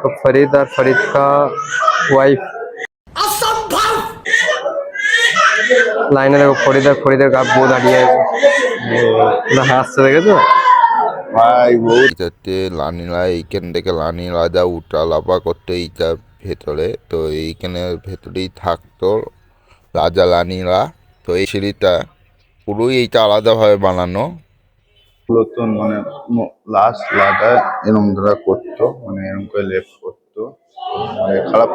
तो फरीद और फरीद का वाइफ लाइने देखो फरीदर का बউ দাঁড়িয়ে আছে না হাসছে দেখেছো ভাই বউ যাতে লানিলা এইখান থেকে লানি রাজা উঠা লাফা করতে এইটা ভেতরে তো এইখানে ভেতরেই থাকতো রাজা লানিরা। তো এই সিঁড়িটা পুরোই এইটা আলাদাভাবে বানানো নতুন মানে লাস্ট লাটা এরম ধরা করতো মানে এরম করে লেফট করতো মানে খারাপ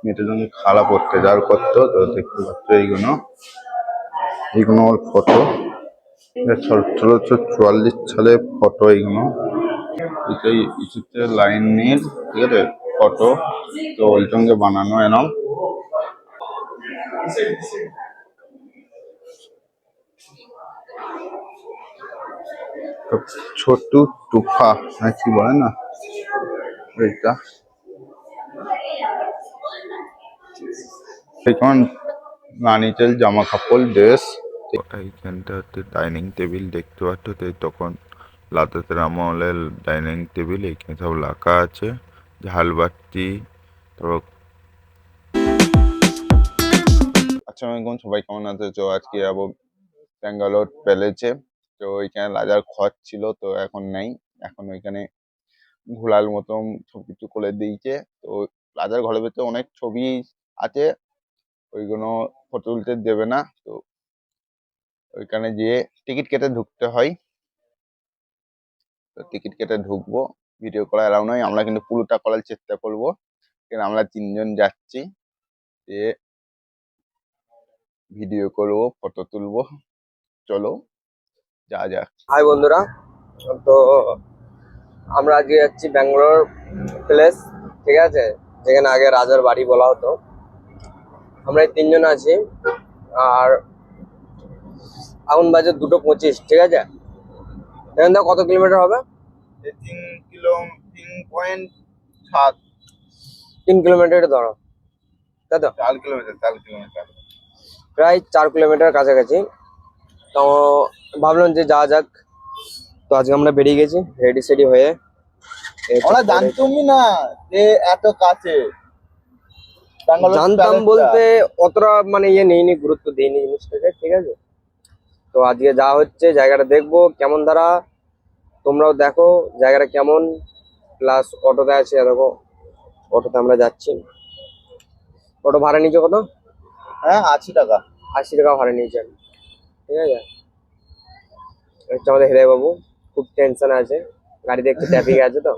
মেয়েটার জন্য খারাপ অত্যাচার করতো। তো দেখতে পাচ্ছ এইগুলো ওর ফটো ১৬৪৪ সালে ফটো এইগুলো ইসুতে লাইন নিয়ে ঠিক আছে ফটো তো ওই সঙ্গে বানানো এরম ছোট টুফা কি বলে না এইটা এখন নানিটেল জামা কাপড় ড্রেস। এইখানটা হচ্ছে ডাইনিং টেবিল দেখতে পাচ্ছ তখন লাদাতের আমলের ডাইনিং টেবিল এইখানে সব রাখা আছে ঝালবাতি। তারপর আসসালামাইকুম সবাই কেমন আছে? তো আজকে যাবো ব্যাঙ্গালোর প্যালেসে। তো ওইখানে রাজার খরচ ছিল তো এখন নেই, এখন ওইখানে ঘোরার মতন সবকিছু করে দিয়েছে। তো রাজার ঘরের ভেতরে অনেক ছবি আছে ওইগুলো ফটো তুলতে দেবে না, তো ওইখানে যেয়ে টিকিট কেটে ঢুকতে হয়। তো টিকিট কেটে ঢুকবো, ভিডিও করা এলাও নয়, আমরা কিন্তু পুরোটা করার চেষ্টা করবো কারণ আমরা ৩ জন যাচ্ছি, যে ভিডিও করবো ফটো তুলবো। চলো যা যাক। হাই বন্ধুরা, তো আমরা আজকে যাচ্ছি ব্যাঙ্গালোর প্লেস, ঠিক আছে, যেখানে আগে রাজার বাড়ি বলা হতো। আমরা এই ৩ জন আছি আর এখন বাজে ২:২৫, ঠিক আছে। এখান থেকে কত কিলোমিটার হবে? ৩.৭ ৩ কিলোমিটার ধরো, তাই তো? ৪ কিলোমিটার প্রায় ৪ কিলোমিটার কাছাকাছি। তো ভাবলাম যে যাওয়া যাক, তো আজকে আমরা বেরিয়ে গেছি রেডি সেডি হয়ে। আমরা জানতুমই না যে এত কাছে। জানতাম বলতে অতটা মানে ইয়ে নেইনি, গুরুত্ব দিইনি জিনিসটাকে, ঠিক আছে। তো আজকে যাওয়া হচ্ছে, জায়গাটা দেখবো কেমন ধারা, তোমরাও দেখো জায়গাটা কেমন। প্লাস অটোতে আছে, দেখো অটোতে আমরা যাচ্ছি। অটো ভাড়া নিয়েছে কত? হ্যাঁ ৮০ টাকা। ৮০ টাকা ভাড়া নিয়েছে, ঠিক আছে। হচ্ছে আমাদের হৃদয় বাবু, খুব টেনশন আছে, গাড়িতে একটু ট্রাফিক আছে তো,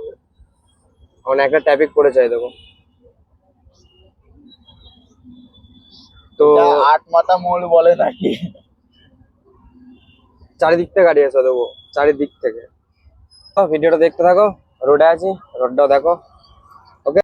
মানে একটা ট্রাফিক পড়েছে দেখো। তো ৮ মাথা মোড় বলে নাকি, চারিদিক থেকে গাড়ি এসে দেবো, চারিদিক থেকে। ভিডিওটা দেখতে থাকো, রোডে আছি, রোডটাও দেখো। ওকে,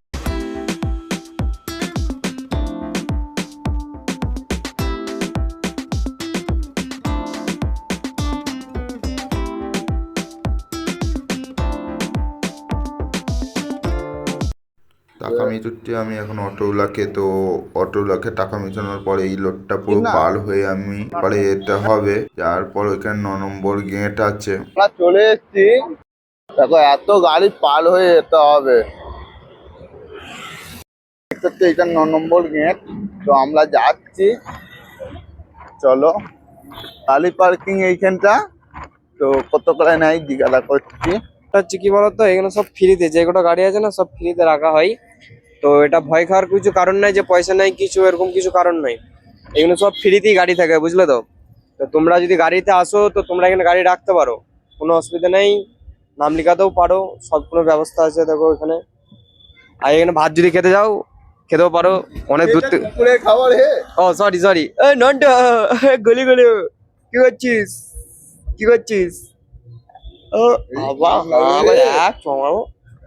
টাকা মিটাতে আমি এখন অটোওয়ালাকে, তো অটোওয়ালাকে টাকা মেটানোর পরে এই লোডটা পুরো পার হয়ে আমি পরে যেতে হবে। যার পর ওইখানে ৯ নম্বর গেট আছে, আমরা চলে এসেছি। দেখো এত গাড়ি পার হয়ে যেতে হবে, এটা ৯ নম্বর গেট। তো আমরা যাচ্ছি, চলো। খালি পার্কিং এইখানটা, তো কত করে নেয় জিজ্ঞাসা করছি। হচ্ছে কি বলতো, এখানে সব ফ্রিতে, যে কটা গাড়ি আছে না সব ফ্রিতে রাখা হয়। তো এটা ভয় খাওয়ার কিছু কারণ নাই যে পয়সা নাই কিছু, এরকম কিছু কারণ নাই। এগুলো সব ফ্রিতেই গাড়ি থাকে, বুঝলে তো। তো তোমরা যদি গাড়িতে আসো তো তোমরা এখানে গাড়ি রাখতে পারো, কোনো অসুবিধা নেই, নাম লিখাতেও পারো, সব কোনো ব্যবস্থা আছে দেখো এখানে। আর এখানে ভাত যদি খেতে যাও খেতেও পারো, অনেক দূর থেকে। খাবার হে। ও সরি সরি, ননটা গলি গলি, কি করছিস কি করছিস? ও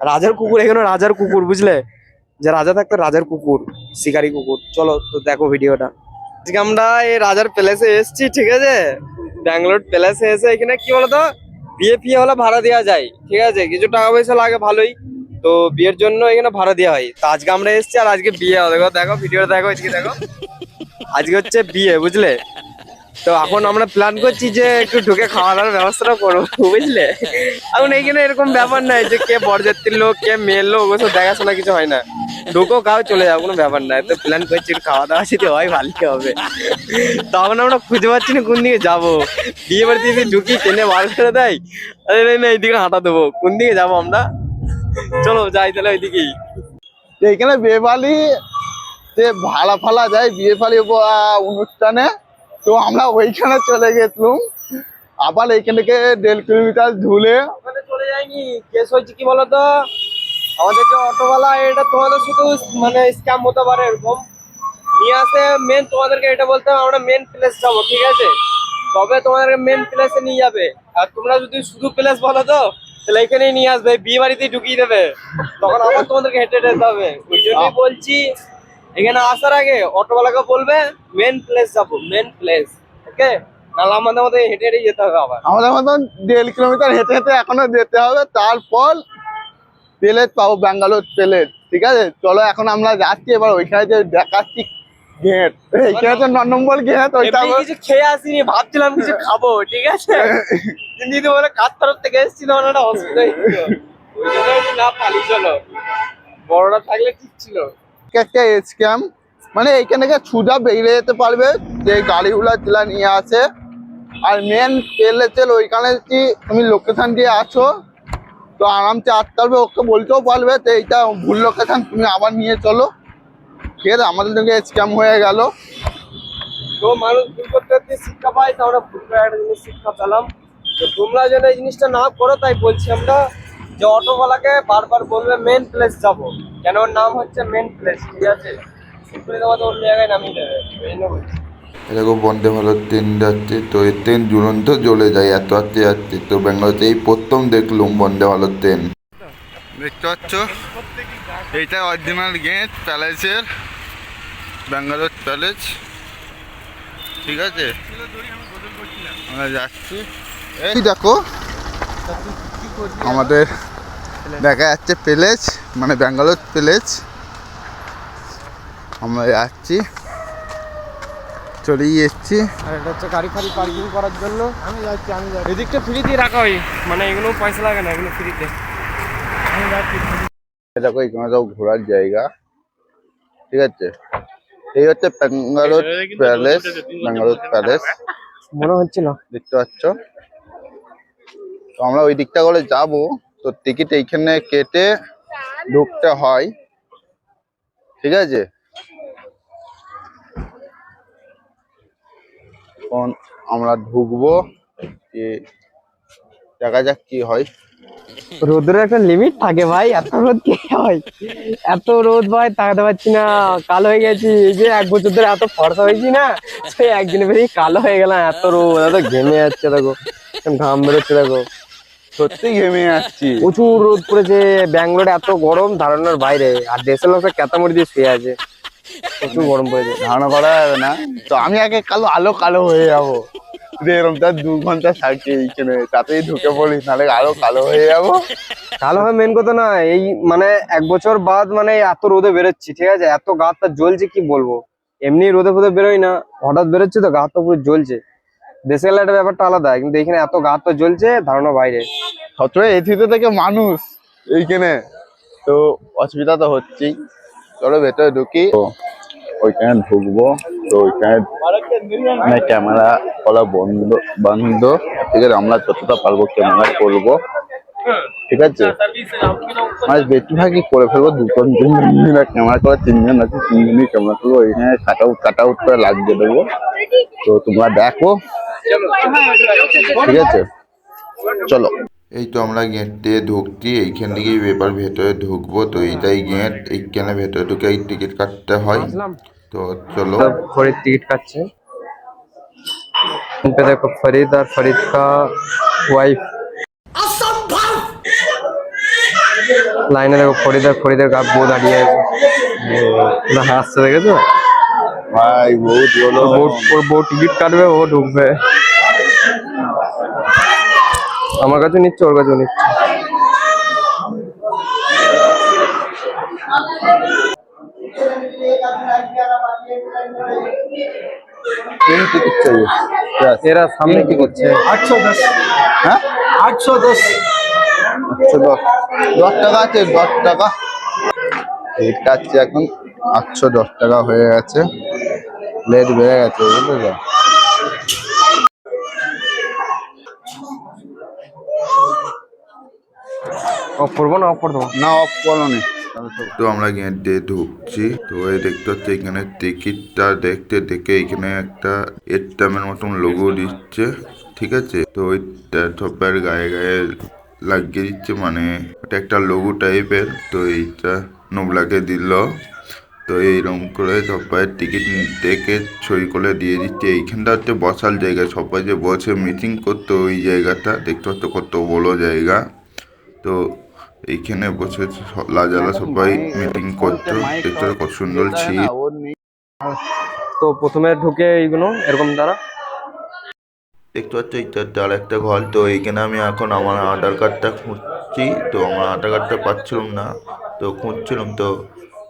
রাজার কুকুর, এখানে রাজার কুকুর, বুঝলে, যে রাজা থাকতো রাজার কুকুর, শিকারি কুকুর। চলো তো দেখো ভিডিওটা। আজকে আমরা এই রাজার প্যালেসে এসেছি, ঠিক আছে, ব্যাঙ্গালোর প্যালেসে এসে এখানে কি বলতো, বিয়ে ফিয়ে হলে ভাড়া দেওয়া যায়, ঠিক আছে, কিছু টাকা পয়সা লাগে ভালোই। তো বিয়ের জন্য এখানে ভাড়া দেওয়া হয়। তো আজকে আমরা এসেছি আর আজকে বিয়ে হবে, দেখো দেখো ভিডিওটা দেখো, এদিকে দেখো, আজকে হচ্ছে বিয়ে, বুঝলে। তো এখন আমরা প্ল্যান করছি যে একটু ঢুকে খাওয়া দাওয়ার ব্যবস্থাটা করবো, বুঝলে। এখন এইখানে এরকম ব্যাপার নাই যে কে বরযাত্রীর লোক কে মেয়ের লোক, ওসব দেখাশোনা কিছু হয় না। ঢুকো খাও চলে যাও, কোনো ব্যাপার নাই। তো প্ল্যান করছি একটু খাওয়া দাওয়া যদি হয় ভালোই হবে। তখন আমরা খুঁজে পাচ্ছি না কোন দিকে যাবো। বিয়ে বাড়িতে যদি ঢুকি টেনে বার করে দেয়, আরে না এইদিকে হাঁটা দেবো, কোন দিকে যাবো আমরা? চলো যাই তাহলে ওইদিকেই। এইখানে বিয়ে বাড়ি যে ভাড়া ফালা যায় বিয়ে বাড়ি অনুষ্ঠানে, তো আমরা ওইখানে চলে গেছিলাম। আবার এইখান থেকে 1.5 কিলোমিটার ধুলে ওখানে চলে যায়নি, কেস হয়েছে কি বলতো, আমাদের যে অটোওয়ালা, এটা তোমাদের শুধু মানে স্ক্যাম হতে পারে এরকম নিয়ে আসে। মেন তোমাদেরকে এটা বলতে হবে আমরা মেন প্লেস যাবো, ঠিক আছে, তবে তোমাদেরকে মেন প্লেসে নিয়ে যাবে। আর তোমরা যদি শুধু প্লেস বলো তো তাহলে এখানেই নিয়ে আসবে, বিয়ে বাড়িতেই ঢুকিয়ে দেবে, তখন আবার তোমাদেরকে হেঁটে যেতে হবে। ওই জন্যই বলছি এখানে আসার আগে অটোওয়ালাকে বলবে মেন প্লেস যাবো, মেন প্লেস, ওকে, নাহলে আমাদের মধ্যে হেঁটে হেঁটে যেতে হবে। আবার আমাদের মতন 1.5 কিলোমিটার হেঁটে হেঁটে এখনো যেতে হবে, তারপর প্লেট পাবো, ব্যাঙ্গালোর প্লেট। ঠিক আছে, চলো এখন আমরা যাচ্ছি। এবার ওইখানে যে দেখাচ্ছি গেট, এইখানে তো 9 নম্বর গেট, ওইটা এমনি কিছু খেয়ে আসিনি, ভাবছিলাম কিছু খাবো, ঠিক আছে, কিন্তু যদি বলে কার তরফ থেকে এসেছিল ওনারা অসুবিধা হয়েছিল, ওই জন্য একটু না পালিয়ে চলো, বড়রা থাকলে ঠিক ছিল। একটা স্ক্যাম, মানে এইখান থেকে সোজা বেরিয়ে যেতে পারবে যে গাড়িগুলা যেগুলা নিয়ে আসে। আর মেন প্লেসের ওইখানে কি তুমি লোকেশন দিয়ে আছো, তো আরামসে আসতে পারবে, ওকে বলতেও পারবে যে এইটা ভুল লোকেশন, তুমি আবার নিয়ে চলো। ঠিক আছে, আমাদের সঙ্গে স্ক্যাম হয়ে গেল। তো মানুষ ভুল করতে করতে শিক্ষা পায়, তো আমরা ভুল করে একটা জিনিস শিক্ষা পেলাম। তো তোমরা যেন এই জিনিসটা না করো, তাই বলছি আমরা যে অটোওয়ালাকে বারবার বলবে মেন প্লেস যাবো, কেন ওর নাম হচ্ছে মেন প্লেস, ঠিক আছে, শিখলে তোমাদের অন্য জায়গায় নামিয়ে দেবে, এই জন্য বলছি। এরকম বন্দে ভারত ট্রেন যাচ্ছে, তো এই ট্রেন ঝুলন্ত চলে যায়, এত যাচ্ছে যাচ্ছে। তো ব্যাঙ্গালোরে এই প্রথম দেখলুম বন্দে ভারত ট্রেন। দেখতে পাচ্ছ, এইটা অরিজিনাল গেট প্যালেসের, ব্যাঙ্গালোর প্যালেস। ঠিক আছে, আমরা যাচ্ছি। এই দেখো আমাদের দেখা যাচ্ছে প্যালেস, মানে ব্যাঙ্গালোর প্যালেস। আমরা যাচ্ছি, চলেই এসছি। আর এটা হচ্ছে গাড়ি ফাড়ি পার্কিং করার জন্য। আমি যাচ্ছি এদিকটা ফ্রিতেই রাখা হয়, মানে এগুলো পয়সা লাগে না, এগুলো ফ্রিতে। আমি যাচ্ছি। দেখো এখানে সব ঘোরার জায়গা। ঠিক আছে, এই হচ্ছে ব্যাঙ্গালোর প্যালেস, ব্যাঙ্গালোর প্যালেস মনে হচ্ছিল। দেখতে পাচ্ছ। তো আমরা ওই দিকটা করে যাবো, তো টিকিট এইখানে কেটে ঢুকতে হয়। ঠিক আছে, এখন আমরা ঢুকবো, দেখা যাক কি হয়। রোদের একটা লিমিট থাকে ভাই, এত রোদ কে হয়, এত রোদ ভাই তাকাতে পারছি না, কালো হয়ে গেছি। এই যে 1 বছর ধরে এত ফর্সা হয়েছি না, সেই একদিনে বেরিয়ে কালো হয়ে গেলাম, এত রোদ, এত ঘেমে যাচ্ছে, দেখো ঘাম বেরোচ্ছে, দেখো সত্যি ঘেমে যাচ্ছি। প্রচুর রোদ পড়েছে। ব্যাঙ্গালোরে এত গরম ধারণার বাইরে, আর দেশের লোক ক্যাতামড়ি দিয়ে শুয়ে আছে, প্রচুর গরম পড়েছে, ধারণা করা যাবে না। তো আমি আগে কালো কালো হয়ে যাবো, এরকম তার 2 ঘন্টা থাকি এইখানে, তাতেই ঢুকে পড়ি, নাহলে আরো কালো হয়ে যাবো। কালো হয় মেন কথা না, এই মানে 1 বছর বাদ মানে এত রোদে বেরোচ্ছি, ঠিক আছে, এত গা হাত জ্বলছে কি বলবো। এমনি রোদে ফোদে বেরোই না, হঠাৎ বেরোচ্ছে তো গা হাত পুরো জ্বলছে। দেশে গেলে একটা ব্যাপারটা আলাদা, কিন্তু এখানে এত গা হাত জ্বলছে ধারণা বাইরে। সবসময় এসিতে থেকে মানুষ এইখানে, তো অসুবিধা তো হচ্ছেই। চলো ভেতরে ঢুকি। তো ওইখানে ঢুকবো, তো ওইখানে ক্যামেরা করা বন্ধ। ঠিক আছে, আমরা যতটা পারবো ক্যামেরা করবো। ঠিক আছে, মানে বেশিরভাগই করে ফেলবো, 2-3 ক্যামেরা করে, 3জন আছে, 3জনই ক্যামেরা করবো। এখানে কাট আউট করে লাগিয়ে দেবো। তো তোমরা দেখো, ঠিক আছে, চলো। এই তো আমরা গেট দিয়ে ঢুকছি, এইখান থেকেই এবার ভেতরে ঢুকবো। তো এইটাই গেট, এইখানে ভেতরে ঢুকে এই টিকিট কাটতে হয়। তো চলো। ফরিদ টিকিট কাটছে, দেখো ফরিদ আর ফরিদ কা ওয়াইফ লাইনে, দেখো ফরিদ আর ফরিদের বউ দাঁড়িয়ে আছে, না হাসছে, দেখেছো ভাই বহুত বলো, ওর বউ টিকিট কাটবে, ও ঢুকবে। আমার কাছে নিচ্ছে, ওর কাছেও নিচ্ছে। तीन टिकट चाहिए यस এরা সামনে কি করছে? 810 হ্যাঁ 810 810 আছে 10 টাকা এটা আছে এখন 810 টাকা হয়ে গেছে প্লেট বেড়ে গেছে বুঝলে তো অফ করবো না অফ করে দেবো? না অফ করো নি তো আমরা গেটে ঢুকছি, তো এই দেখতে হচ্ছে এখানে টিকিটটা দেখতে দেখে এখানে একটা এর মতন লোগো দিচ্ছে, ঠিক আছে। তো ওইটা সবার গায়ে গায়ে লাগিয়ে দিচ্ছে, মানে এটা একটা লোগো টাইপের। তো এইটা নোবলাকে দিল, তো এইরকম করে সবাই টিকিট দেখে সই করে দিয়ে দিচ্ছে। এইখানটা হচ্ছে বসার জায়গা, সবাই যে বসে মিটিং করতো ওই জায়গাটা দেখতে হচ্ছে কত বড় জায়গা। তো এইখানে বসে লাজালা সবাই মিটিং করতো, দেখতে কত সুন্দর ছিল। তো প্রথমে ঢুকে এইগুলো এরকম দ্বারা দেখতে পাচ্ছ এটা আর একটা ঘর। তো এইখানে আমি এখন আমার আধার কার্ডটা খুঁজছি, তো আমার আধার কার্ডটা পাচ্ছিলাম না, তো খুঁজছিলাম। তো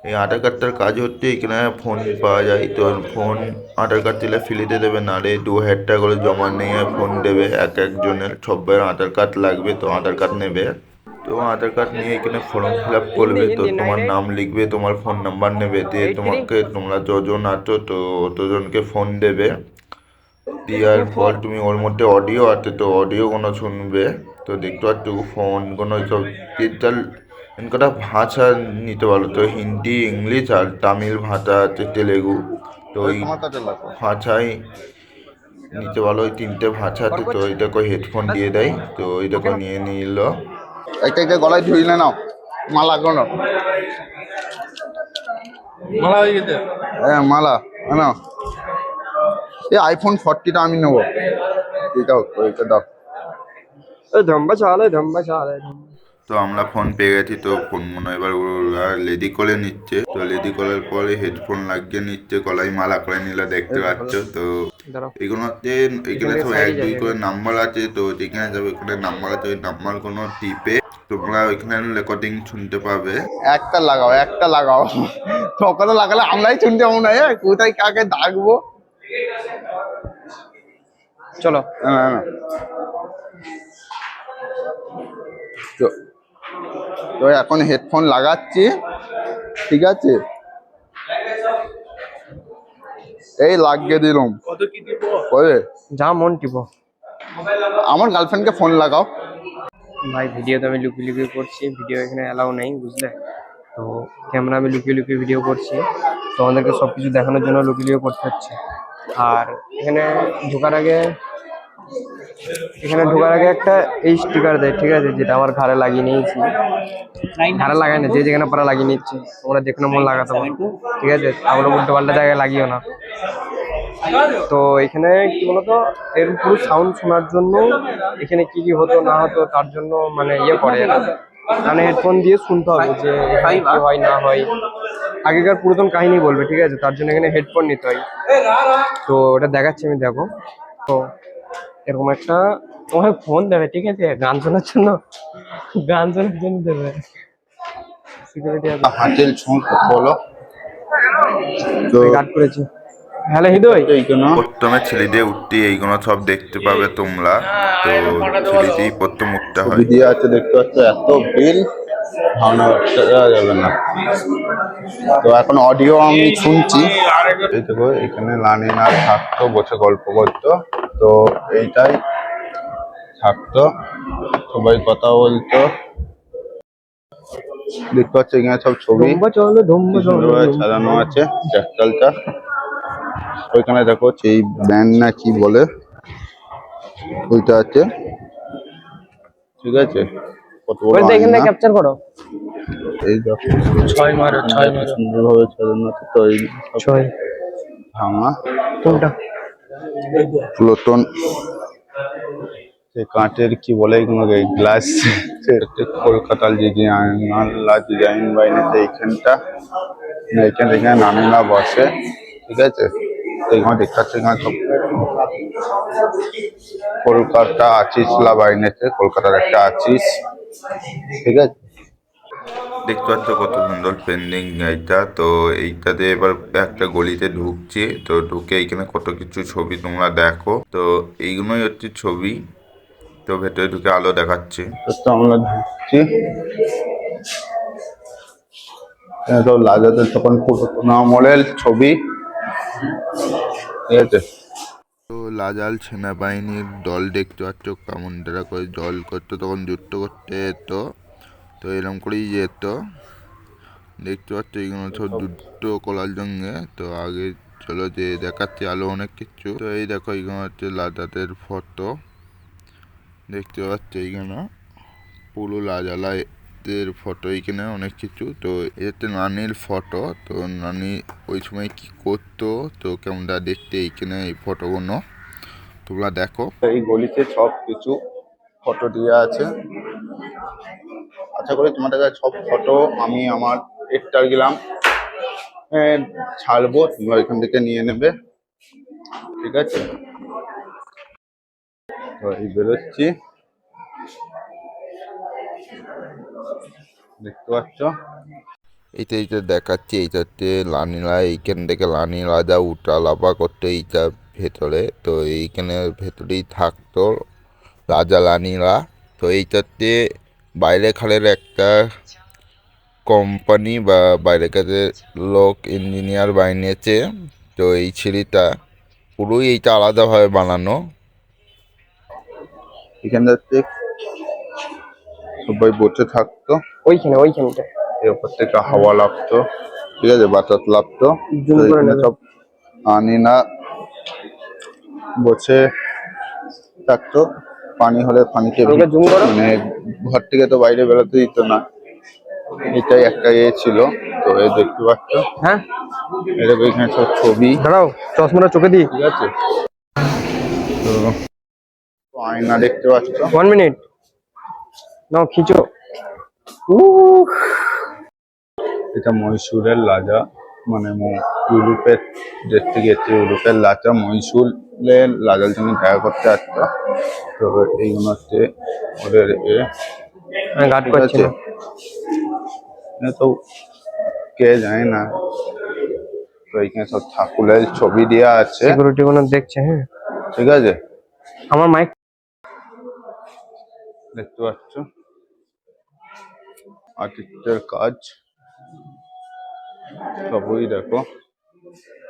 এই আধার কার্ডটার কাজ হচ্ছে এখানে ফোন পাওয়া যায়, তো ফোন আধার কার্ড দিলে ফ্রিতে দেবে, না রে 2000 টাকা করে জমা নিয়ে ফোন দেবে। এক একজনের সবার আধার কার্ড লাগবে, তো আধার কার্ড নেবে। তো আধার কার্ড নিয়ে এখানে ফর্ম ফিল আপ করবে, তো তোমার নাম লিখবে, তোমার ফোন নাম্বার নেবে, দিয়ে তোমাকে তোমরা যজন আছো তো অতজনকে ফোন দেবে। দেওয়ার পর তুমি ওর মধ্যে অডিও আছে, তো অডিও কোনো শুনবে। তো দেখতে পাচ্ছ ফোন কোনো সব ডিজিটাল কটা ভাষা নিতে পারো, তো হিন্দি, ইংলিশ আর তামিল ভাষা আছে, তেলেগু। তো ওই ভাষায় নিতে পারো, ওই 3টে ভাষা আছে। তো এটাকে হেডফোন দিয়ে দেয়, তো এটাকে নিয়ে নিল। একটা একটা গলায় ঝুলিয়ে নাও মালা কোনো মালা হয়ে গেছে হ্যাঁ মালা না এই আইফোন 40টা আমি নেবো এটা এটা দাও ধম্বা চালে ধম্বা চালে। তো আমরা ফোন পেয়ে গেছি, তো ফোন মনে হয় এবার ওরা রেডি করে নিচ্ছে। তো রেডি করার পরে হেডফোন লাগিয়ে নিচ্ছে, গলায় মালা করে নিলে দেখতে পাচ্ছ। তো এগুলোতে এখানে সব 1 2 করে নাম্বার আছে, তো যেখানে যাবে ওখানে নাম্বার আছে, ওই নাম্বার কোনো টিপে তোমরা ওইখানে রেকর্ডিং শুনতে পাবে। একটা লাগাও সকালে লাগালে আমরাই শুনতে পাবো না কোথায় কাকে ডাকবো চলো না তো তো এখন হেডফোন লাগাচ্ছি, ঠিক আছে এই লাগিয়ে দিলাম ওরে যা মন টিপো। আমার গার্লফ্রেন্ডকে ফোন লাগাও ভাই ভিডিও তো আমি লুকিয়ে লুকিয়ে করছি, ভিডিও এখানে অ্যালাউ নেই বুঝলে। তো ক্যামেরা আমি লুকিয়ে লুকিয়ে ভিডিও করছি, তো আমাদেরকে সব কিছু দেখানোর জন্য লুকিয়ে লুকিয়ে করতে হচ্ছে। আর এখানে ঢোকার আগে একটা এই স্টিকার দেয়, ঠিক আছে, যেটা আমার ঘাড়ে লাগিয়ে নিয়েছি। ঘাড়ে লাগাই না, যে যেখানে পারা লাগিয়ে নিচ্ছে, তোমরা যেখানে মন লাগাতে পারো, ঠিক আছে। তাহলে উল্টো পাল্টা জায়গায় লাগিও না। তো এখানে কি বলতো, এর পুরো সাউন্ড শোনার জন্য এখানে কি কি হতো না হতো তার জন্য মানে ইয়ে করে এরা, মানে হেডফোন দিয়ে শুনতে হবে যে এখানে কি হয় না হয়, আগেকার পুরাতন কাহিনী বলবে, ঠিক আছে। তার জন্য এখানে হেডফোন নিতে হয়। তো ওটা দেখাচ্ছি আমি, দেখো। তো এরকম একটা তোমার ফোন দেবে, ঠিক আছে, গান শোনার জন্য দেবে। সিকিউরিটি আছে, হাতের ছোঁক বলো তো গার্ড করেছি। হ্যালো হৃদয়, প্রথমে ছেলেদের উঠতে এইগুলো সব দেখতে পাবে তোমরা। তো ছেলেদেরই প্রথম উঠতে হয়। ছবি দিয়ে আছে দেখতে পাচ্ছ, এত বিল ধারণা করা যাবে না। তো এখন অডিও আমি শুনছি, এই দেখো এখানে লানিনা থাকতো, বসে গল্প করতো, তো এইটাই থাকতো, সবাই কথা বলতো। দেখতে পাচ্ছ এখানে সব ছবি সুন্দরভাবে সাজানো আছে ট্র্যাক্টরটা। ওইখানে দেখো এই ব্যান্ড না কি বলে ওইটা আছে, ঠিক আছে। কত বড় এখানে আয়না। ক্যাপচার করো। এই দেখো 6 মারো 6 মারো সুন্দরভাবে সাজানো আছে, তো এই সব ভাঙা কোনটা প্লুটন কাঁচের কি বলে এগুলোকে গ্লাস, কলকাতার যে ডিজাইন বাইনেছে এইখানটা, এখানে নামিনা বসে, ঠিক আছে। এখানে দেখতে পাচ্ছি এখানে সব কলকাতা আচিস লা বাইনেছে, কলকাতার একটা আচিস, ঠিক আছে। দেখতে পাচ্ছ কত সুন্দর পেন্ডিং গাড়িটা। তো এইটাতে এবার একটা গলিতে ঢুকছে, তো ঢুকে এইখানে কত কিছু ছবি তোমরা দেখো। তো এইগুলোই হচ্ছে ছবি। তো ভেতরে ঢুকে আলো দেখাচ্ছে। তো আমরা ঢুকছি। এখানে তো রাজাদের তখন পুরাতন আমলের ছবি, ঠিক আছে। তো লাজাল সেনাবাহিনীর দল দেখতে পাচ্ছ কেমন তারা করে জল করতো, তখন যুদ্ধ করতে যেত। তো এরকম করেই যেত। দেখতে পাচ্ছ এইগুলো সব যুদ্ধ করার জন্য। তো আগে চলো যে দেখাচ্ছে আলো অনেক কিছু। তো এই দেখো এইগুলো হচ্ছে লাদাতের ফটো। দেখতে পাচ্ছ এইখানে পুরো লাজালাইদের ফটো, এইখানে অনেক কিছু। তো এতে নানির ফটো। তো নানি ওই সময় কি করতো, তো কেমনটা দেখতে এইখানে এই ফটোগুলো তোমরা দেখো। এই গলিতে সব কিছু ফটো দেওয়া আছে। আশা করি তোমাদের কাছে সব ফটো আমি আমার ইনস্টাগ্রাম ছাড়বো, তোমরা এখান থেকে নিয়ে নেবে, ঠিক আছে। তো এই বেরোচ্ছি, দেখতে পাচ্ছ। এইটা এইটা দেখাচ্ছে, এইটা হচ্ছে লানিলা। এইখান থেকে লানি রাজা উঠা লাফা করতো এইটা ভেতরে। তো এইখানে ভেতরেই থাকতো রাজা লানিরা। তো এইটাতে বাইরে খালের একটা কোম্পানি বা বাইরে কাছে লোক ইঞ্জিনিয়ার বানিয়েছে। তো এই সিঁড়িটা পুরোই এইটা আলাদাভাবে বানানো। এখানটাতে সবাই বসে থাকতো, ওইখানটা এর উপর থেকে হাওয়া লাগতো, ঠিক আছে, বাতাস লাগতো। জুম তো করে এখানে নেবে। সব আনি না বসে থাকতো। পানি হলে পানিতে আমাকে জুম করো। মানে ঘর থেকে তো বাইরে বেরোতে দিত না। এটাই একটা ছিল। তো এই দেখতে পাচ্ছ, হ্যাঁ এরকম এখানে সব ছবি, দাঁড়াও, চশমাটা চোখে দিই। ঠিক আছে। তো আয়না দেখতে পাচ্ছ। 1 মিনিট, নাও খিচো। এটা মহীশূরের রাজা, মানে ইউরোপের দেশ থেকে এসছে। ইউরোপের রাজা মহীশূরের রাজার সঙ্গে দেখা করতে আসতো। তো এইগুলো হচ্ছে ওদের গার্ড ঠিক করছি আছে। না। তো কে জানে না। তো এইখানে সব ঠাকুরের ছবি দেওয়া আছে, সিকিউরিটি গুলো দেখছে। হ্যাঁ, ঠিক আছে, আমার মাইক। দেখতে পাচ্ছ আর্টিস্টের কাজ সবই দেখো,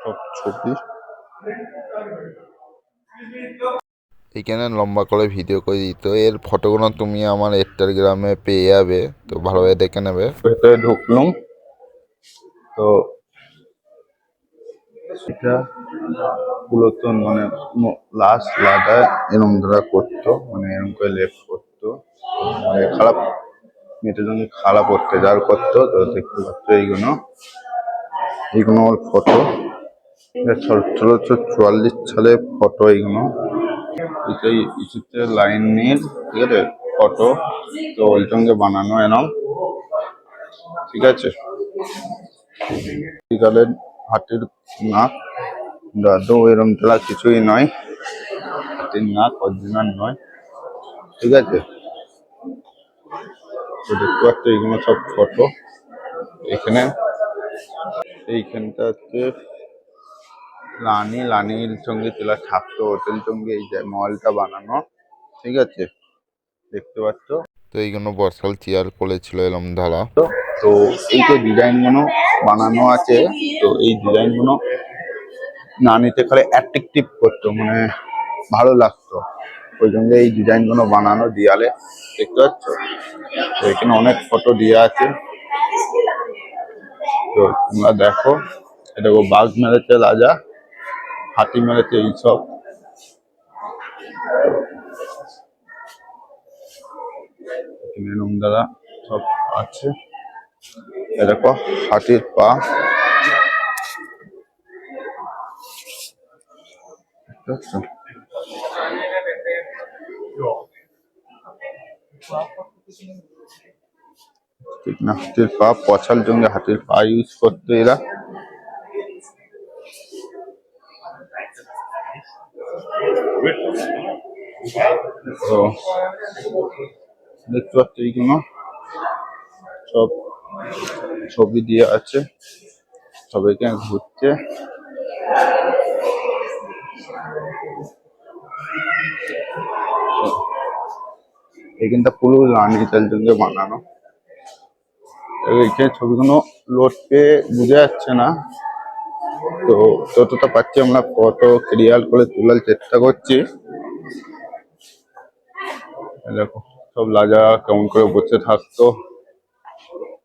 সব ছবি। এইখানে লম্বা করে ভিডিও করে দিত। এর ফটোগুলো তুমি আমার ইনস্টাগ্রামে পেয়ে যাবে, তো ভালোভাবে দেখে নেবে। ভেতরে ঢুকলাম। তো এটা পুরাতন মানে লাস্ট লাদা এরম ধরা করতো, মানে এরম করে লেফট করতো, মানে খারাপ মেয়েটার জন্য খারাপ অত্যাচার করতো। তো দেখতে পাচ্ছ এইগুলো ওর ফটো, 1644 সালে ফটো এইগুলো। এটাই ইস্যুতে লাইন নিয়ে, ঠিক আছে, ফটো। তো ওই সঙ্গে বানানো এরম, ঠিক আছে। বিকালের হাতির নাক, দাদু এরম ছাড়া কিছুই নয়। হাতির নাক অরিজিনাল নয়, ঠিক আছে। তো দেখতে পাচ্ছ এইগুলো সব ফটো এখানে। এইখানটা হচ্ছে লানির সঙ্গে তেলা থাকতো, হোটেল সঙ্গে এই যে মলটা বানানো, ঠিক আছে, দেখতে পাচ্ছ। তো এইগুলো বর্ষাল চেয়ার করেছিল এরম ধারা। তো এই যে ডিজাইন গুলো বানানো আছে, তো এই ডিজাইন গুলো নানিতে খালি অ্যাট্রাকটিভ করতো, মানে ভালো লাগতো। ওই জন্য এই ডিজাইন গুলো বানানো দেয়ালে, দেখতে পাচ্ছ। তো এখানে অনেক ফটো দেওয়া আছে। তো তোমরা দেখো, এটা বাঘ মেরেছে রাজা, হাতি মেরেছে, এইসব। এখানে এরম দ্বারা সব আছে। এ দেখো হাতির পা, দেখতে পাচ্ছ? ঠিক না, হাতির পা পছার জন্য হাতির পা ইউজ করতো এরা। তো দেখতে পাচ্ছ এইগুলো সব ছবি দিয়ে আছে, সবাইকে ঘুরছে। এখানটা পুরো রানী তেল দিয়ে বানানো। এখানে ছবিগুলো লোড পেয়ে বোঝা যাচ্ছে না, তো যতটা পাচ্ছি আমরা কত ক্লিয়ার করে তোলার চেষ্টা করছি। দেখো সব রাজা কেমন করে বসে থাকতো,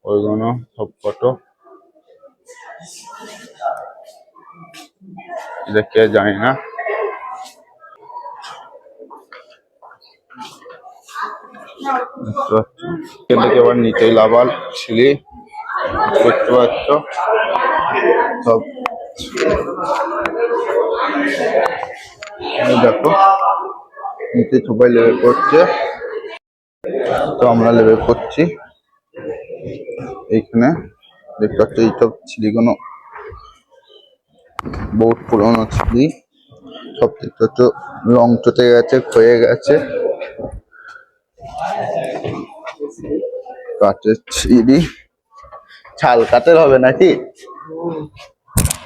ওইগুলো সব ফটো। এটা কে জানি না। এখান থেকে আবার নিচে লাভার ছিলি দেখতে পাচ্ছ সব। দেখো নিচে সবাই লেবে করছে, তো আমরা লেবে করছি। এইখানে দেখতে পাচ্ছ এইসব ছিলিগুলো বহুত পুরোনো ছিলি, সব দেখতে পাচ্ছ রং চটে গেছে, ক্ষয়ে গেছে। কাঠের ছিলি, ছাল কাঠের হবে নাকি?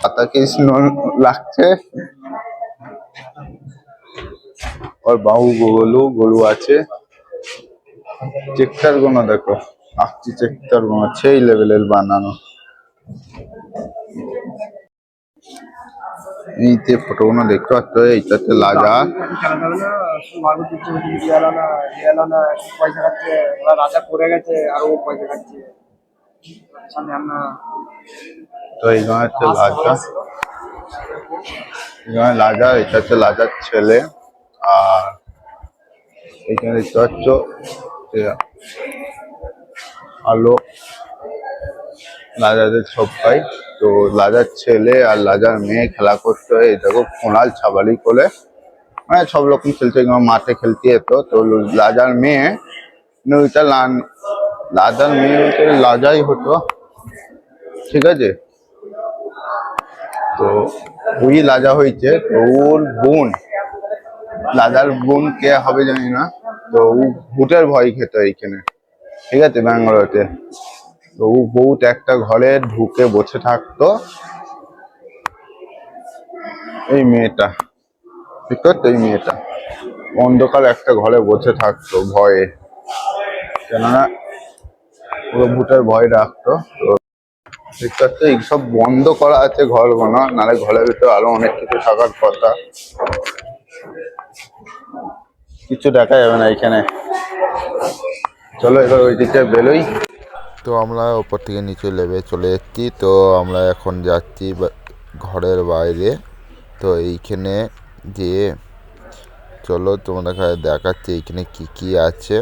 পাতা কৃষ্ণ লাগছে। ওর বাহু গরু আছে। চেকটার গুলো দেখো, আসছি চেকটার গুলো সেই লেভেলের বানানো। এইতে ফটোগুলো দেখতে পাচ্ছ, এইটাতে লাগা রাজা পড়ে গেছে আর ও পয়সা খাচ্ছে। তো এইখানে হচ্ছে লাজা, এখানে লাজা, এটা হচ্ছে লাজার ছেলে। আর এইখানে দেখতে পাচ্ছ আলো লাজাদের সবাই। তো লাজার ছেলে আর লাজার মেয়ে খেলা করতে হয়। এই দেখো কোনাল ছাবালি কোলে, মানে সব রকম খেলছে, মাঠে খেলতে যেত। তো লাজার মেয়ে ওইটা লাজার মেয়ে লাজাই হতো, ঠিক আছে। তো ওই লাজা হয়েছে, তো ওর বোন, লাজার বোন কে হবে জানি না। তো ও ভূতের ভয় খেত এইখানে, ঠিক আছে, ব্যাঙ্গালোরেতে। তো ও বহুত একটা ঘরে ঢুকে বসে থাকতো। এই মেয়েটা ঠিক আছে, এই মেয়েটা অন্ধকার একটা ঘরে বসে থাকতো ভয়ে, কেননা পুরো ভূতের ভয় রাখতো। তো ঠিক আছে, এইসব বন্ধ করা আছে ঘর বানা, নাহলে ঘরের ভিতরে আরো অনেক কিছু থাকার কথা। কিছু দেখা যাবে না এখানে। চলো এবার ওই দিকে বেরোই। তো আমরা ওপর থেকে নিচে নেমে চলে এসেছি। তো আমরা এখন যাচ্ছি ঘরের বাইরে। তো এইখানে যে চলো তোমাদের দেখাচ্ছি এইখানে কি কি আছে।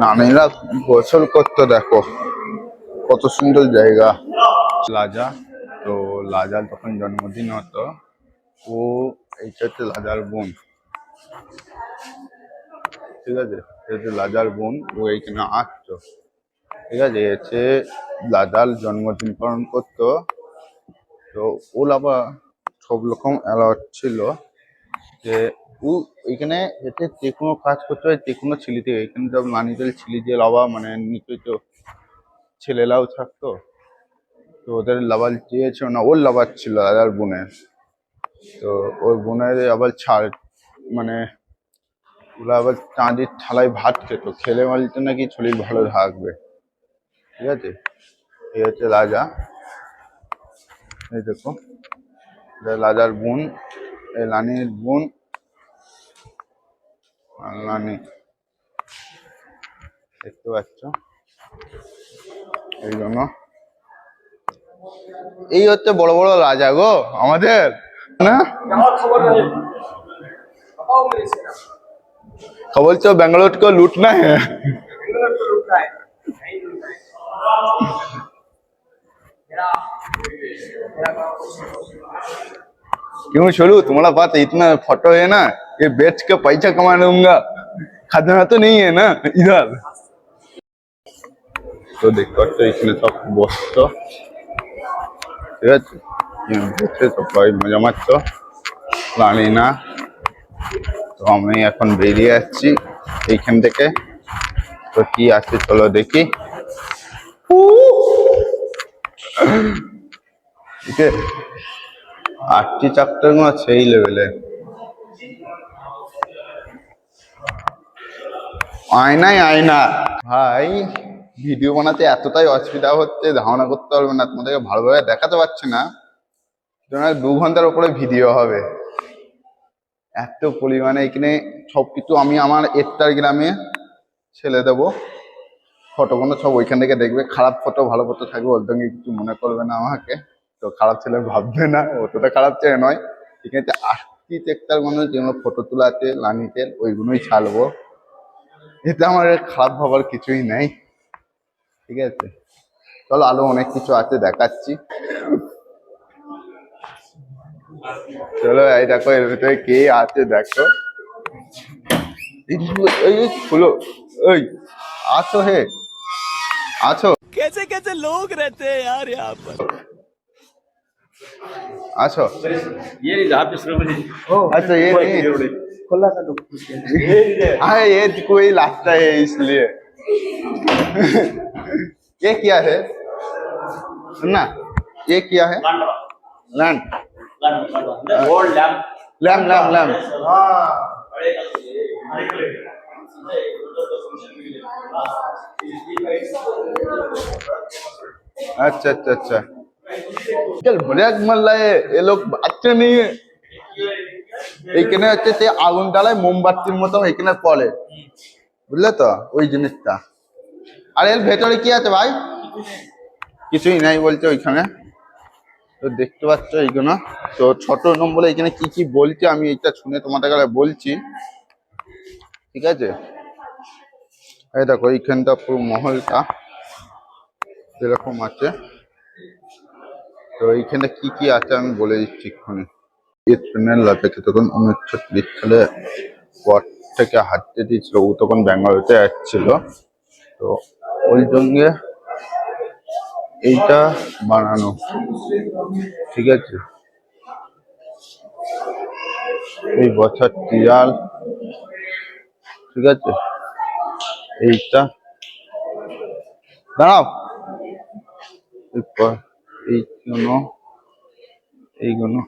নানীরা গোসল করতে, দেখো কত সুন্দর জায়গা। লাজা, তো লাজার যখন জন্মদিন হতো, ও এইটা হচ্ছে লাজার বোন, ঠিক আছে। এটা লাজার বোন, ও এইখানে আসতো, ঠিক আছে। এসে লাজার জন্মদিন পালন করতো। তো ওর আবার সব রকম অ্যালাউড ছিল যে ও এখানে এতে যে কোনো কাজ করতে হয়, যে কোনো ছিলিতে। এখানে সব নানিদের ছিলি দিয়ে লাভা, মানে নিচে তো ছেলেরাও থাকতো। তো ওদের লাভার চেয়েছিল না, ওর লাভার ছিল দাদার বোনের। তো ওর বোনের আবার ছাড়, মানে ওরা আবার চাঁদির থালায় ভাত খেত, খেলে মালিতে নাকি শরীর ভালো থাকবে, ঠিক আছে। এই হচ্ছে রাজা, এই দেখো রাজার বোন, এই রানীর বোন আর রানী, দেখতে পাচ্ছ। এই জন্য এই হচ্ছে বড় বড় রাজা গো আমাদের, না খবর চো বেঙ্গালোর को लूटना है। क्यों छोड़ू, तुम्हारा बात इतना फोटो है ना, ये बेच के पैसा कमा लूंगा, खजाना तो नहीं है ना इधर। तो देखो तो इसमें सब বসতো, ঠিক আছে, বসে সবাই মজা মারতো, রানী না। তো আমি এখন বেরিয়ে যাচ্ছি এইখান থেকে। তো কি আছে চলো দেখি। ঠিক আছে, আটটি চ্যাপ্টার গুলো সেই লেভেলে। আয়নাই আয়না ভাই, ভিডিও বানাতে এতটাই অসুবিধা হচ্ছে ধারণা করতে পারবে না, তোমাদেরকে ভালোভাবে দেখাতে পারছি না। 2 ঘন্টার উপরে ভিডিও হবে, এত পরিমাণে এখানে সবকিছু আমি আমার গ্রামে ছেড়ে দেবো। ফটোগুলো সব ওইখান থেকে দেখবে, খারাপ ফটো ভালো ফটো থাকবে, ওর সঙ্গে কিছু মনে করবে না আমাকে, তো খারাপ ছেলে ভাববে না, অতটা খারাপ ছেলে নয়। ঠিক আছে, আর্কিটেকচার মানে যেগুলো ফটো তোলা আছে লানিটের, ওইগুলোই ছাড়বো। এতে আমার খারাপ ভাবার কিছুই নেই। ঠিক আছে, চলো আরো অনেক কিছু আছে দেখাচ্ছি। চলো এই দেখো এর ভিতরে কে আছে দেখো। এই খুলো, ওই আছো হে, আছো कैसे कैसे लोग रहते हैं यार यहाँ पर। আছো। ये नहीं आप अच्छा ये नहीं हाँ, ये कोई लगता है इसलिए। ये क्या है ना, ये क्या है? Land lamp lamp lamp. अच्छा अच्छा अच्छा, चल ब्लैक मल्ला है, ये लोग अच्छे नहीं है। এইখানে হচ্ছে সে আগুন জ্বালায় মোমবাতির মতো এখানে পড়ে, বুঝলে তো ওই জিনিসটা। আর এর ভেতরে কি আছে ভাই? কিছুই নাই বলছে ওইখানে, তো দেখতে পাচ্ছ এইগুলো। তো ছোট নম্বরে এখানে কি কি বলছে আমি এইটা শুনে তোমাদের কাছে বলছি। ঠিক আছে, এই দেখো এইখানটা পুরো মহলটা এরকম আছে। তো এইখানে কি কি আছে আমি বলে দিচ্ছি এক্ষুনি। এই প্যানেল আছে তখন 1930 সালে পর থেকে হাঁটতে দিয়েছিল, ও তখন ব্যাঙ্গালোরতে যাচ্ছিল, তো ওই সঙ্গে এইটা বানানো। ঠিক আছে, এই বছর টিয়াল। ঠিক আছে, এইটা দাঁড়াও, এরপর এইগুলো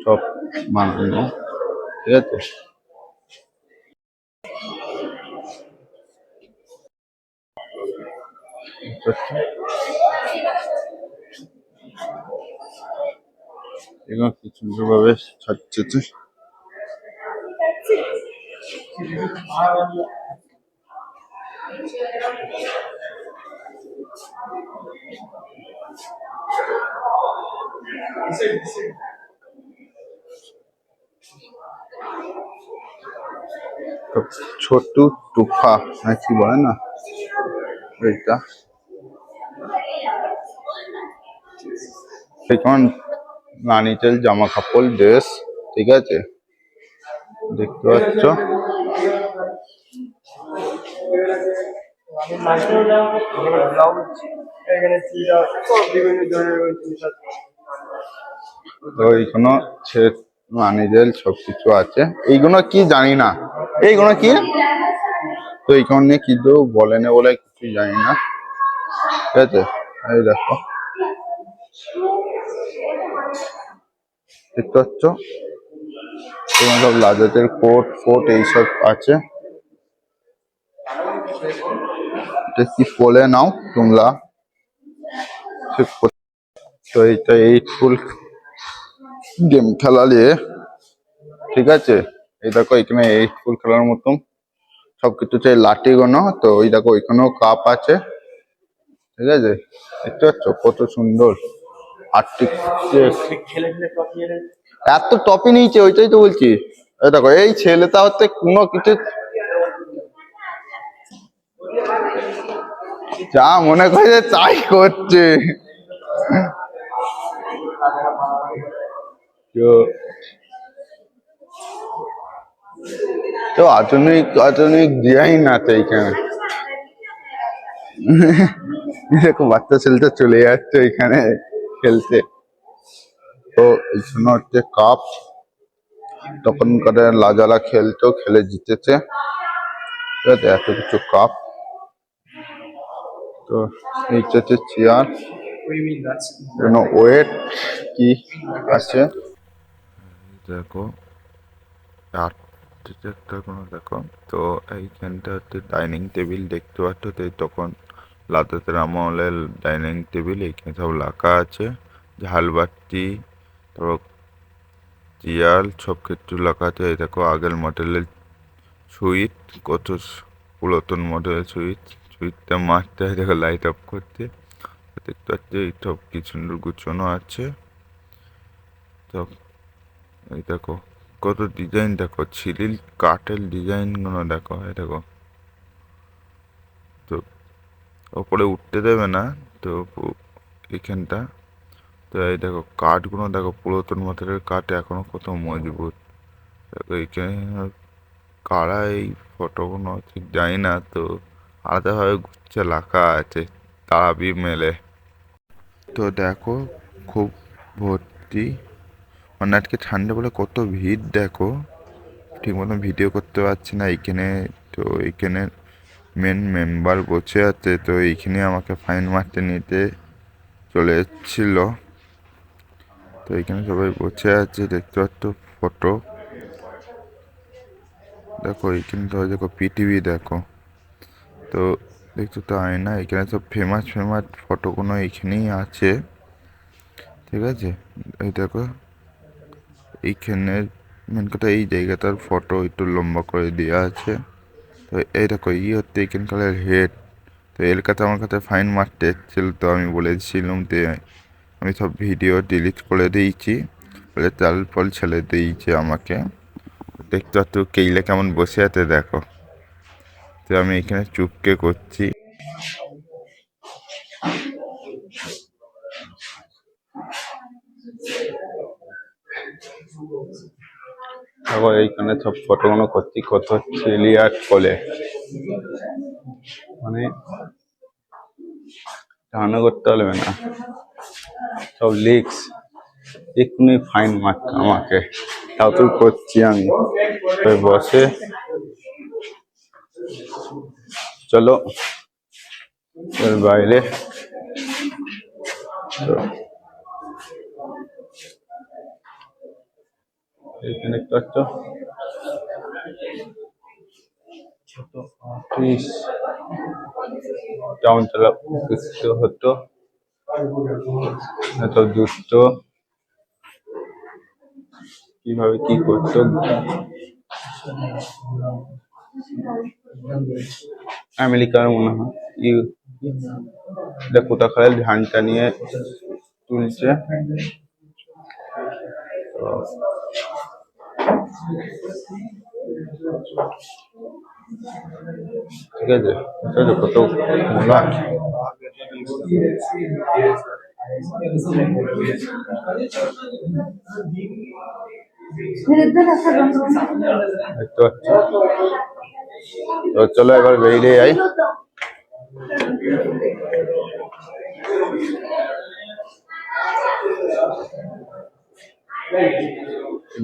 সব বানানো। ঠিক আছে, এগুলো কি সুন্দরভাবে সাজিয়েছে। ছোটু টুফা নাকি বলে না এইটা, এখন নানিটেল জামা কাপড় ড্রেস। ঠিক আছে, দেখতে পাচ্ছ। তো এইখানে নানিদের সবকিছু আছে, এইগুলো কি জানি না, এইগুলো কি, তো এইখানে কিন্তু বলে না বলে কিছু জানি না। ঠিক আছে, এই দেখো দেখতে পাচ্ছ, এখানে সব লাজতের কোট ফোট এইসব আছে। এটা কি বলে নাও তোমরা। তো এইটা 8 ফুল গেম খেলা নিয়ে। ঠিক আছে, এই দেখো এখানে 8 ফুল খেলার মতন সবকিছু চাই লাঠি গোনো। তো ওই দেখো ওইখানেও কাপ আছে। ঠিক আছে, দেখতে পাচ্ছ কত সুন্দর আর্টিক, এত টপি নিয়েছে, ওইটাই তো বলছি। এই দেখো এই ছেলেটা হচ্ছে কোনো কিছু যা মনে করে তাই করছে। তো আধুনিক আধুনিক ডিজাইন আছে এইখানে। দেখো বাচ্চা ছেলেটা চলে যাচ্ছে এখানে খেলতে। তো এইখানে হচ্ছে কাপ, তখনকার লাজারা খেলতো, খেলে জিতেছে। ঠিক আছে, এত কিছু কাপ। তো এই হচ্ছে চেয়ার, কোনো ওয়েট কি আছে দেখো একটা কোনো দেখো। তো এইখানটা হচ্ছে ডাইনিং টেবিল দেখতে পাচ্ছ, তো এই তখন লাদাতের আমলের ডাইনিং টেবিল, এইখানে সব রাখা আছে ঝালবাতি, তারপর চেয়ার সব কিছু রাখা আছে। এই দেখো আগের মডেলের সুইচ, কত পুরাতন মডেলের সুইচ, সুইচটা মারতে হয় দেখো লাইট অফ করতে। দেখতে পাচ্ছি এই সব কি সুন্দর গুছানো আছে। তো এই দেখো কত ডিজাইন, দেখো ছিলিল কাঠের ডিজাইনগুলো দেখো, এই দেখো। তো ওপরে উঠতে দেবে না, তো এইখানটা। তো এই দেখো কাঠগুলো দেখো, পুরাতন মডেলের কাঠ, এখনো কত মজবুত। দেখো এইখানে কারা এই ফটোগুলো ঠিক জানি না, তো আলাদাভাবে ঘুরছে রাখা আছে তারাবি মেলে। তো দেখো খুব ভর্তি, মানে আজকে ঠান্ডা বলে কত ভিড় দেখো, ঠিক মতন ভিডিও করতে পারছি না এইখানে। তো এইখানে মেন মেম্বার বসে আছে, তো এইখানে আমাকে ফাইন মারতে নিতে চলে এসেছিল। তো এইখানে সবাই বসে আছে দেখতে পাচ্ছ, ফটো দেখো এইখানে তো দেখো পিটিভি দেখো। তো দেখছো তো আয়না, এখানে সব ফেমাস ফেমাস ফটোগুলো এইখানেই আছে, ঠিক আছে। এই দেখো এইখানের মেন কথা, এই জায়গাটার ফটো একটু লম্বা করে দেওয়া আছে। তো এই দেখো হচ্ছে এখানকার হেড। তো এর কাছে আমার কাছে ফাইন মারতে এসেছিল, তো আমি বলেছিলাম যে আমি সব ভিডিও ডিলিট করে দিয়েছি, বলে তার ফল ছেড়ে দিয়েছে আমাকে। দেখতে পাচ্ছ কেইলে কেমন বসে আছে দেখো। তো আমি এখানে চুপকে করছি। দেখো এইখানে সব ফটোগুলো করছি, কত ক্লিয়ার করে, মানে ধারণা করতে পারবে না, সব লিক্স। এক্ষুনি ফাইন মারত আমাকে, তাও তো করছি আমি। তো বসে চলো এর বাইরে। তো এখানে দেখতে পাচ্ছ অফিস, টাউন চালা করতে হতো, এত দুষ্ট কিভাবে কি করতো। আমেরিকার মনে হয় কোথা খায় ধানটা নিয়ে তুলছে। তো ঠিক আছে, কত মোলা দেখতে পাচ্ছি। তো চলো এবার বেরিয়ে যাই।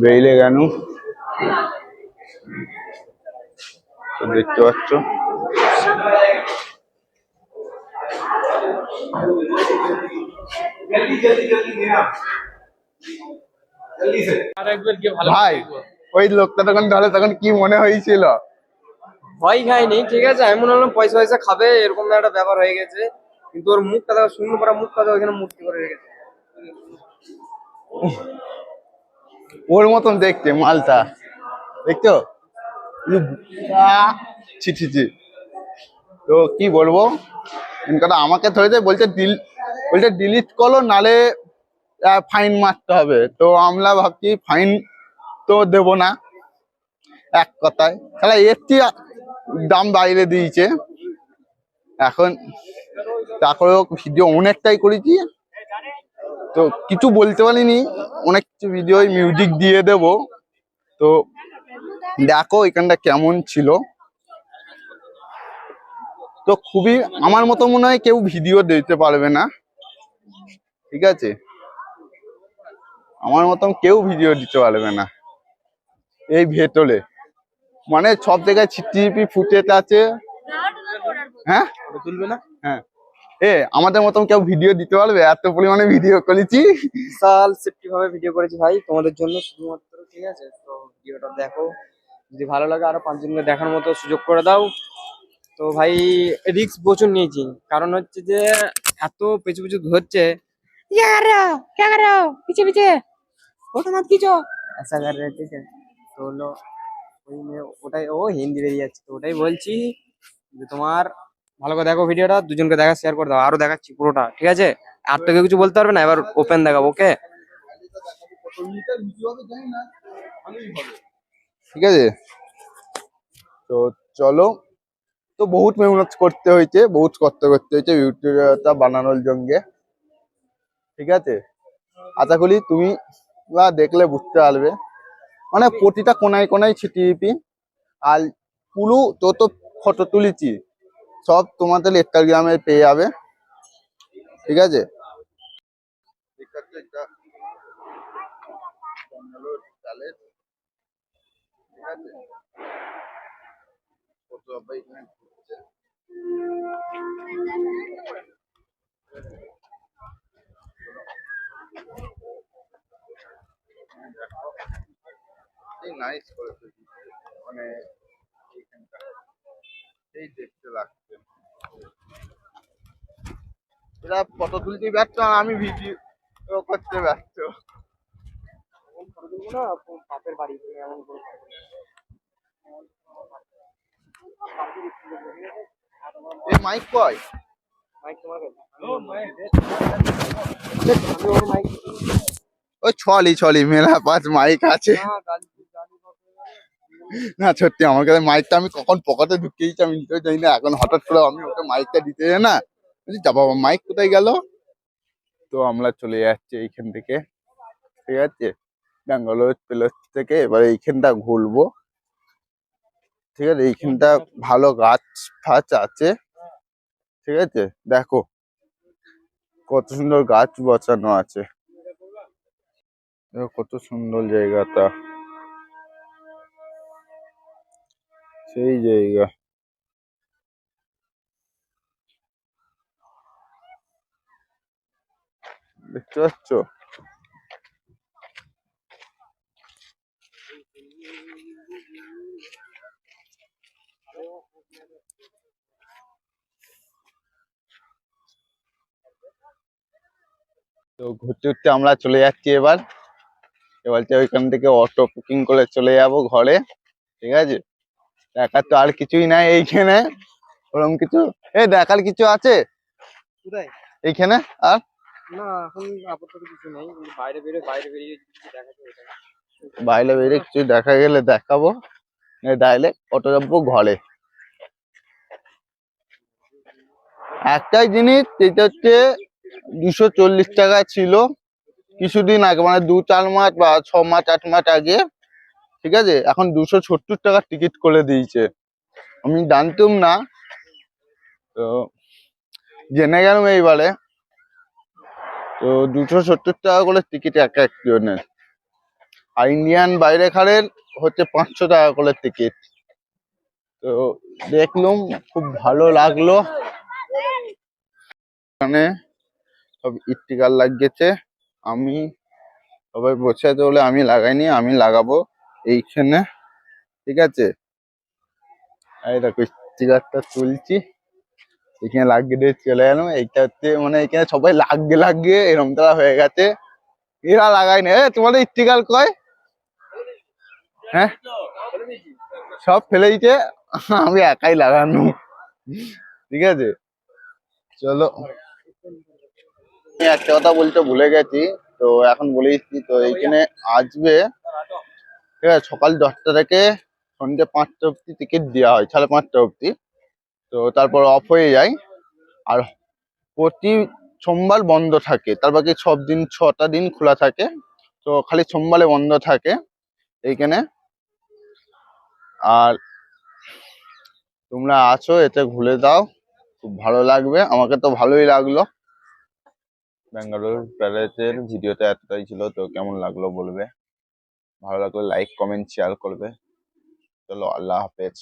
বেরিয়ে গেল, তো দেখতে পাচ্ছ ভাই ওই লোকটা তখন ধরে, তখন কি মনে হয়েছিল? ভয় খায়নি, ঠিক আছে। আমি মনে হলাম পয়সা পয়সা খাবে, এরকম একটা ব্যাপার হয়ে গেছে। কিন্তু ওর মুখটা দেখো, শূন্য করা মুখটা দেখো, ওখানে মূর্তি করে রেখেছে। ওর মতন দেখতে মালটা, দেখছো? ছি ছি ছি। তো কি বলবো, কথা আমাকে ধরে দেয়, বলছে ডিলিট করো নালে ফাইন মারতে হবে। তো আমরা ভাবছি ফাইন তো দেব না, এক কথায় তাহলে এর চেয়ে দাম বাইরে দিয়েছে। এখন তারপরে ভিডিও অনেকটাই করেছি, তো কিছু বলতে পারিনি, অনেক কিছু ভিডিও মিউজিক দিয়ে দেব। তো দেখো এখানটা কেমন ছিল। তো খুবই আমার মতো মনে হয় কেউ ভিডিও দিতে পারবে না, ঠিক আছে। আমার মতন কেউ ভিডিও দিতে পারবে না এই ভেতরে। মানে সব জায়গায় ছিটিপি ফুটেজ আছে। হ্যাঁ তুলবে না? হ্যাঁ, আমাদের মতন কেউ ভিডিও দিতে পারবে? এত পরিমাণে ভিডিও করেছি। বিশাল সেফটি ভাবে ভিডিও করেছি ভাই তোমাদের জন্য শুধুমাত্র, ঠিক আছে? তো ভিডিওটা দেখো, যদি ভালো লাগে আরো 5 জনকে দেখার মতো সুযোগ করে দাও। তো ভাই রিস্ক প্রচুর নিয়েছি, কারণ হচ্ছে যে এত পিছু পিছু ধরছে, क्या कर रहे हो क्या कर रहे हो पीछे पीछे फोटो मत खींचो, ऐसा कर रहे थे। तो लो ওই ওটাই, ও হিন্দি বেরিয়ে যাচ্ছে, তো ওটাই বলছি যে তোমার ভালো করে দেখো ভিডিওটা, দুজনকে দেখা শেয়ার করে দাও, আরো দেখাচ্ছি পুরোটা, ঠিক আছে? আর তো কেউ কিছু বলতে পারবে না, এবার ওপেন দেখাবো, ওকে? ঠিক আছে, তো চলো। তো বহুত মেহনত করতে হয়েছে, বহুত কষ্ট করতে হয়েছে ভিডিওটা বানানোর জন্য, ঠিক আছে? আশা করি তুমি দেখলে বুঝতে পারবে, মানে প্রতিটা কোনায় কোনায় ছিটিপি আর পুরো যত ফটো তুলেছি সব তোমাদের ইনস্টাগ্রামে পেয়ে যাবে, ঠিক আছে? নাইস করেছে, মানে এইখানটা এই দেখতে লাগছে। এরা ফটো তুলতে ব্যস্ত আর আমি ভিডিও করতে ব্যস্ত। না বাপের বাড়ি এমন করে এই মাইক কয়? মাইক তোমার কাছে? আমি ওর মাইক ওই ছলি মেলা পাঁচ মাইক আছে। না গালি না সত্যি আমার কাছে মাইকটা আমি কখন পকেটে ঢুকিয়েছি আমি নিজেও জানি না, এখন হঠাৎ করে আমি ওকে মাইকটা দিতে যাই না, বলছি যা বাবা মাইক কোথায় গেল। তো আমরা চলে যাচ্ছি এইখান থেকে, ঠিক আছে? ব্যাঙ্গালোর প্লেস থেকে এবার এইখানটা ঘুরবো, ঠিক আছে? এইখানটা ভালো গাছ ফাছ আছে, ঠিক আছে? দেখো কত সুন্দর গাছ বসানো আছে, দেখো কত সুন্দর জায়গাটা, সেই জায়গা। দেখতে পাচ্ছ? তো ঘুরতে ঘুরতে আমরা চলে যাচ্ছি এবার, ওইখান থেকে অটো বুকিং করে চলে যাব ঘরে, ঠিক আছে? দেখার তো আর কিছুই নাই এইখানে, ওরকম কিছু দেখার কিছু আছে কোথায়? এইখানে আর? না এখন আপাতত কিছু নেই, কিন্তু বাইরে বেরিয়ে যদি কিছু দেখা যায় ওটা। বাইরে বেরিয়ে কিছু দেখা গেলে দেখাবো, ডাইরেক্ট অটো যাবো ঘরে। একটাই জিনিস, যেটা হচ্ছে 240 টাকা ছিল কিছুদিন আগে, মানে 2-4 মাস বা 6 মাস 8 মাস আগে, ঠিক আছে? এখন 270 টাকার টিকিট করে দিয়েছে, আমি জানতাম না, তো জেনে গেলাম এইবারে। তো 270 টাকা করে টিকিট এক একজনের, আর ইন্ডিয়ান বাইরে খারের হচ্ছে 500 টাকা করে টিকিট। তো দেখলাম, খুব ভালো লাগলো, এখানে সব স্টিকার লাগিয়েছে, আমি সবাই বসে আছে বলে আমি লাগাইনি, আমি লাগাবো এইখানে, ঠিক আছে? এই দেখো স্টিকারটা তুলছি, এখানে লাগিয়ে দিয়ে চলে গেলাম। এইটা হচ্ছে মানে এখানে সবাই লাগিয়ে এরম তারা হয়ে গেছে, এরা লাগাইনি। তোমাদের স্টিকার কয়? হ্যাঁ সব ফেলে দিচ্ছে, আমি একাই লাগানো, ঠিক আছে? চলো, আমি একটা কথা বলতে ভুলে গেছি, তো এখন বলে দিচ্ছি। তো এইখানে আসবে, ঠিক আছে? সকাল 10টা থেকে সন্ধ্যে 5টা অব্দি টিকিট দেওয়া হয়, 5:30 অব্দি, তো তারপর অফ হয়ে যায়। আর প্রতি সোমবার বন্ধ থাকে, তার বাকি সব দিন 6টা দিন খোলা থাকে, তো খালি সোমবারে বন্ধ থাকে এইখানে। আর তোমরা আছো, এতে ঘুরে দাও, খুব ভালো লাগবে, আমাকে তো ভালোই লাগলো। ব্যাঙ্গালোর প্যালেসের ভিডিওটা এতটাই ছিল, তো কেমন লাগলো বলবে, ভালো লাগলে লাইক কমেন্ট শেয়ার করবে। তো চলো আল্লাহ হাফেজ।